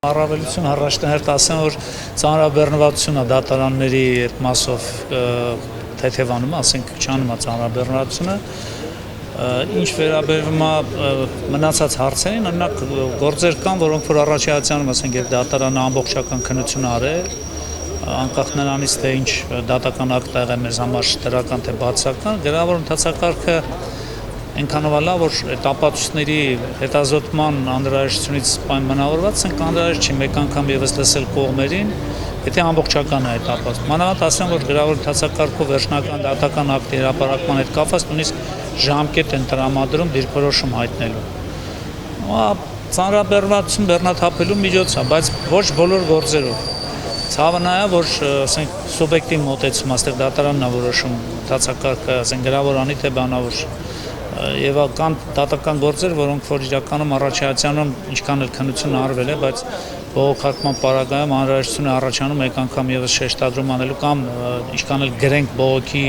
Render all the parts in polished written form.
Առավելություն առաջնահերթ ասեմ, որ ծանրաբեռնվածությունը դատարանների այդ մասով թեթևանում, ասենք քչանում է ծանրաբեռնվածությունը, ինչ վերաբերվում է մնացած հարցերին, օրինակ գործեր կան, որոնք որ առաջացանում, ասենք երբ դատարանը ամբողջական քննություն արել, անկախ նրանից թե ինչ դատական ակտ եղել մեզ համար դրական թե բացական, գրավոր ընթացակարգը այնքանով լավ, որ այդ ապացույցների հետազոտման անհրաժեշտությունից պայմանավորված ենք անհրաժեշտ չի մեկ անգամ եւս լսել կողմերին, եթե ամբողջական է այդ ապացույցը։ Մանավանդ ասեմ, որ գրավոր ընթացակարգով վերջնական դատական ակտի հրապարակման հետ կապված նույնիսկ ժամկետ են տրամադրում դիրքորոշում հայտնելու։ Ծանրաբեռնվածություն բեռնաթափելու միջոց է, բայց ոչ բոլոր գործերով։ Ցավը նա է, որ ասենք սուբյեկտիվ մոտեցում, այստեղ դատարանն է որոշում ընթացակարգը, ասենք գրավորանի թե բանավոր եւ կան դատական գործեր, որոնք որ իրականում առաջացանում ինչքան էլ քննություն արվել է, բայց բողոքարկման պարագայում անհրաժեշտություն է առաջանում մեկ անգամ եւս շեշտադրում անելու կամ ինչքան էլ գրենք բողոքի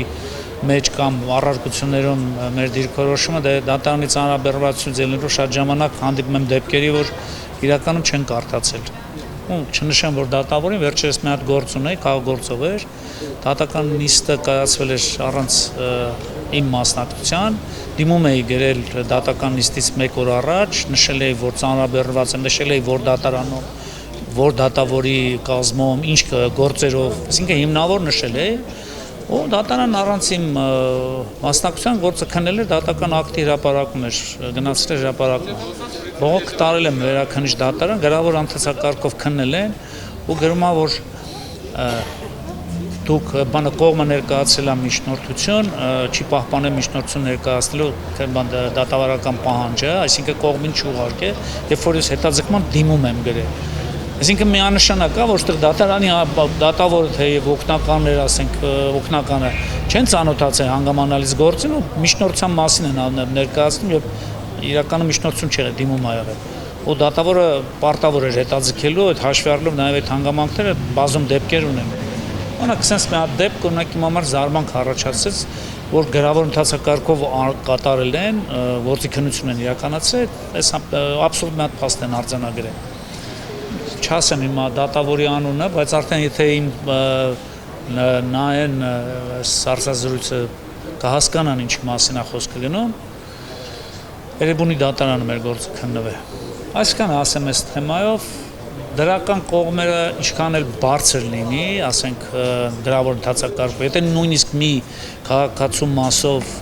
մեջ կամ առարկություններում մեր դիրքորոշումը, դե դատարանի ծանրաբեռնվածություն ձելներով շատ ժամանակ հանդիպում եմ դեպքերի, որ իրականում չեն կարդացել։ Չնշեմ, որ դատավորին վերջերս մի հատ գործ ունեի, քաղաքագործով էր, դատական նիստը կայացվել էր առանց իմ մասնակցության, դիմում էի գրել դատական նիստից մեկ օր առաջ, նշել էի, որ ծանրաբեռնված եմ, նշել էի, որ դատարանում, որ դատավորի կազմում, ինչ գործերով, այսինքն հիմնավոր նշել էի, ու դատարան առանց իմ մասնակցության գործը քննել էր դատական ակտի հրապարակում էր, գնացել էր հրապարակում։ Բողոք տարել եմ վերաքննիչ դատարան, գրավոր ընթացակարգով քննել են ու գրում է, որ դուք բանը կողմը ներկայացրել է միջնորդություն, չի պահպանել միջնորդություն ներկայացնելու դատավարական պահանջը, այսինքն կողմին չուղարկել, երբ որ ես հետաձգման դիմում եմ գրել։ Այսինքն միանշանակ է, որ այդտեղ դատարանի դատավորը թե եւ օգնականներ, ասենք օգնականը չեն ծանոթացել հանգամանալից գործին ու միջնորդության մասին են ներկայացնում եւ իրականում միջնորդություն չէ դիմում ա եղել։ Ու դատավորը պարտավոր էր հետաձգելու այդ հաշվի առնելով նաեւ այդ հանգամանքները բազում դեպքեր ունեն։ Օրինակ, ասենց մի հատ դեպք, օրինակ իմ համար զարմանք առաջացրեց, որ գրավոր ընթացակարգով կատարել են, գործի քննություն են իրականացրել, այս աբսուրդ մի հատ փաստ են արձանագրել։ Չասեմ հիմա դատավորի անունը, բայց արդեն եթե իմ նայեն սարսազրույցը կհասկանան ինչ մասին է խոսքը գնում, Երևանի դատարանը մեր գործը քննվե։ Այսքանը ասեմ այս թեմայով, դրական կողմերը ինչքան էլ բարձր լինի, ասենք գրավոր ընթացակարգով, եթե նույնիսկ մի քաղաքացու մասով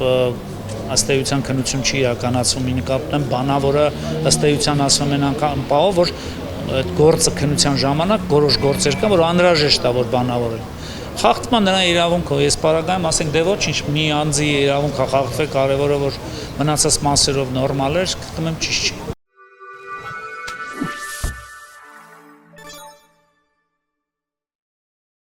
ըստ էության քննություն չի իրականացվում, նկատեմ բանավորը ըստ էության ասում են անգամ պահով, որ այդ գործը քննության ժամանակ որոշ գործեր կան, որ անհրաժեշտ է որ բանավորել։ Խախտման նրա իրավունքը, ես պարագայում ասենք դե ոչինչ, մի անձի իրավունքը խախտվել, կարևորը որ մնացած մասերով նորմալ էր, գտնում եմ ճիշտ չի։